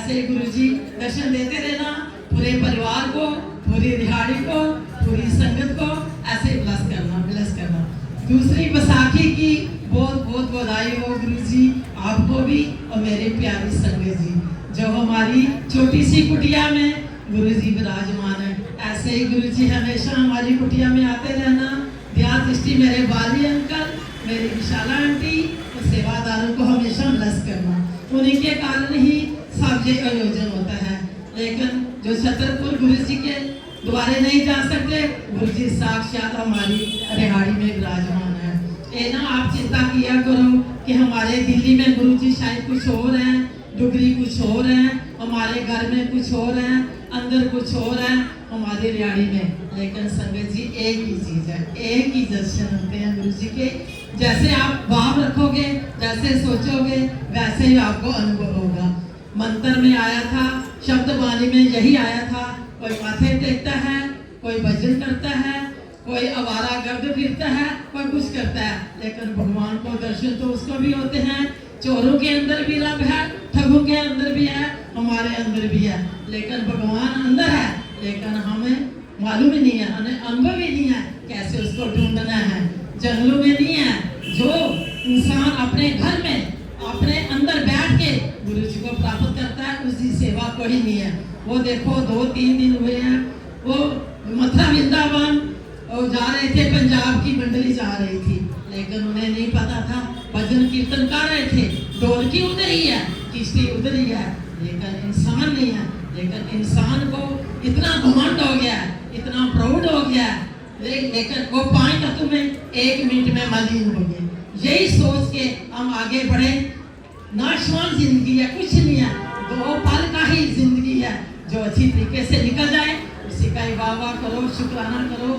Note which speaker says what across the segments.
Speaker 1: ऐसे गुरुजी दर्शन देते रहना, पूरे परिवार को, पूरी रिहाड़ी को, पूरी संगत को ऐसे ब्लेस करना। दूसरी बैसाखी की बहुत बहुत बधाई हो गुरुजी आपको भी और मेरे प्यारी संगत जी, जो हमारी छोटी सी कुटिया में गुरुजी विराजमान है। ऐसे ही गुरुजी हमेशा हमारी कुटिया में आते रहना। ध्यान दृष्टि मेरे बाली अंकल, मेरी विशाला आंटी और सेवादारों को हमेशा ब्लेस करना। उन्हीं के कारण ही सब ये आयोजन होता है। लेकिन जो छतरपुर गुरुजी के द्वारे नहीं जा सकते, गुरुजी साक्षात हमारी रिहाड़ी में विराजमान है। ये ना आप चिंता किया करो कि हमारे दिल्ली में गुरुजी शायद कुछ और है, डुगरी कुछ और है, हमारे घर में कुछ और है, अंदर कुछ और है, हमारी रिहाड़ी में। लेकिन संगत जी एक ही चीज है, एक ही दर्शन होते हैं गुरु जी के। जैसे आप भाव रखोगे, जैसे सोचोगे, वैसे ही आपको अनुभव होगा। मंत्र में आया था, शब्द वाणी में यही आया था, कोई माथे टेकता है, कोई भजन करता है, कोई आवारा गर्द फिरता है, कोई कुछ करता है, लेकिन भगवान को दर्शन तो उसको भी होते हैं। चोरों के अंदर भी रब है, ठगों के अंदर भी है, हमारे अंदर भी है, लेकिन भगवान अंदर है, लेकिन हमें मालूम ही नहीं है, हमें अनुभव ही नहीं है कैसे उसको ढूंढना है। जंगलों में नहीं है। जो इंसान अपने घर में अपने अंदर बैठ के गुरु जी को प्राप्त करता है, उसकी सेवा कोई नहीं है। वो देखो 2-3 दिन हुए हैं, वो मथुरा वृंदावन और जा रहे थे, पंजाब की मंडली जा रही थी, लेकिन उन्हें नहीं पता था भजन कीर्तन कर रहे थे, ढोलकी उधर ही है, किश्ती उधर ही है, लेकिन इंसान नहीं है। लेकिन इंसान को इतना घमंड हो गया है, इतना प्राउड हो गया है, लेकिन वो 5 तत्व में 1 मिनट में मलिन हो गए। यही सोच के हम आगे बढ़े। नाशवान जिंदगी है, कुछ नहीं है, 2 पल का ही जिंदगी है, जो अच्छी तरीके से निकल जाए उसी का ही वाह करो, शुक्राना करो।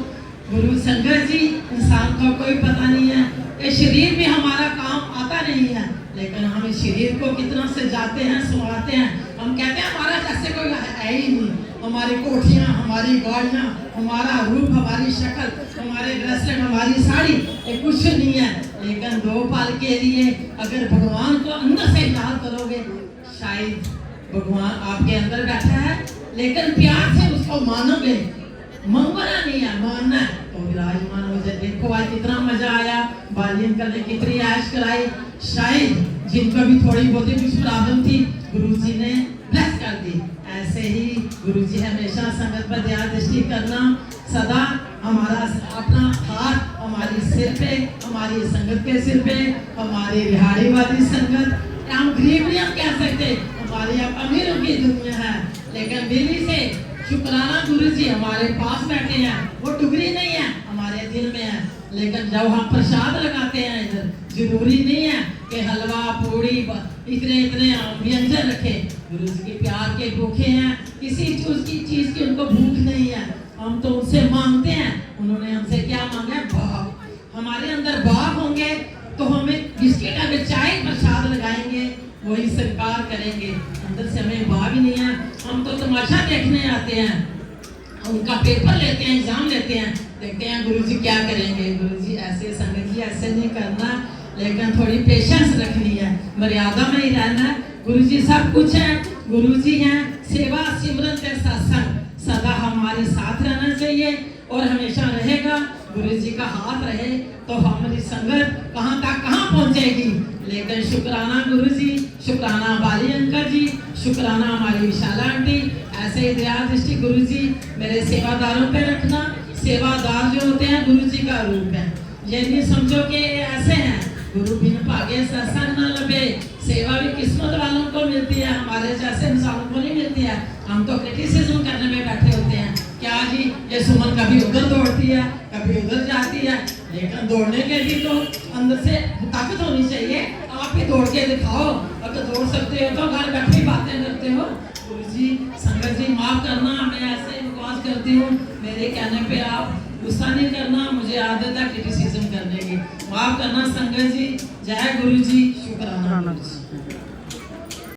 Speaker 1: गुरु संगत जी, इंसान को कोई पता नहीं है, ये शरीर भी हमारा काम आता नहीं है, लेकिन हम इस शरीर को कितना सजाते हैं, सुनाते हैं। हम कहते हैं हमारा जैसे कोई है ही नहीं, हमारी कोठियाँ, हमारी गाड़ियाँ, हमारा रूप, हमारी शक्ल, हमारे ब्रेसलेट, हमारी साड़ी, ये कुछ नहीं है। लेकिन 2 पल के लिए अगर भगवान को अंदर से याद करोगे, शायद भगवान आपके अंदर बैठा है, लेकिन प्यार से उसको मानोगे, मंगना नहीं है, मानना है, तो विराजमान हो जाए। देखो आज कितना मजा आया, बाली अंकल ने कितनी ऐश कराई। शायद जिनको भी थोड़ी बहुत कुछ प्रॉब्लम थी, गुरुजी ने ब्लेस कर दी। ऐसे ही गुरुजी हमेशा संगत पर ध्यान दृष्टि करना, सदा हमारा अपना हाथ हमारी सिर पे, हमारी संगत के सिर पे, हमारी रिहाड़ी वाली संगत, हम गरीब नहीं हम कह सकते, हमारी अब अमीरों की दुनिया है, लेकिन दिल्ली से शुक्राना गुरुजी हमारे पास बैठे हैं। वो टुकड़ी नहीं है, हमारे दिल में है, लेकिन जब हम प्रसाद लगाते हैं इधर, जरूरी नहीं है कि हलवा पूड़ी इतने व्यंजन रखे। गुरुजी के प्यार के भूखे हैं, किसी चीज की उनको भूख नहीं है। हम तो उनसे मांगते हैं, उन्होंने हमसे क्या मांगा है? भाव। हमारे अंदर भाव होंगे तो हमें बिस्किट अगर चाय प्रसाद लगाएंगे वही सरकार करेंगे। अंदर से हमें भाव ही नहीं है, हम तो तमाशा देखने आते हैं, उनका पेपर लेते हैं, एग्जाम लेते हैं, देखते हैं गुरुजी क्या करेंगे। गुरुजी ऐसे संगत जी ऐसे नहीं करना, लेकिन थोड़ी पेशेंस रखनी है, मर्यादा में ही रहना है। गुरुजी सब कुछ है, गुरुजी हैं, सेवा सिमरन के सत्संग सदा हमारे साथ रहना चाहिए और हमेशा रहेगा। गुरुजी का हाथ रहे तो हमारी संगत कहाँ तक कहाँ पहुँचेगी। लेकिन शुक्राना गुरुजी, शुक्राना बाली अंकल जी, शुक्राना हमारी विशाला आंटी। ऐसे ही दया दृष्टि गुरुजी मेरे सेवादारों पे रखना। सेवादार जो होते हैं गुरुजी का रूप है, ये नहीं समझो कि ऐसे हैं। गुरु बिन भागे सत्संग न लभे, सेवा भी किस्मत वालों को मिलती है, हमारे जैसे इंसानों को नहीं मिलती है। हम तो क्रिटिसिज्म करने में बैठे होते हैं, क्या जी ये सुमन कभी उधर दौड़ती है, कभी उधर जाती है, लेकिन दौड़ने के लिए तो अंदर से ताकत होनी चाहिए। आप ही दौड़ के दिखाओ, अगर दौड़ सकते हो तो घर बैठे बातें करते हो। गुरुजी संगत जी माफ करना, मैं ऐसे विश्वास करती हूँ, मेरे कहने पे आप गुस्सा नहीं करना, मुझे आदत है क्रिटिसिज्म करने की, माफ करना संगत जी। जय गुरु जी, शुक्राना।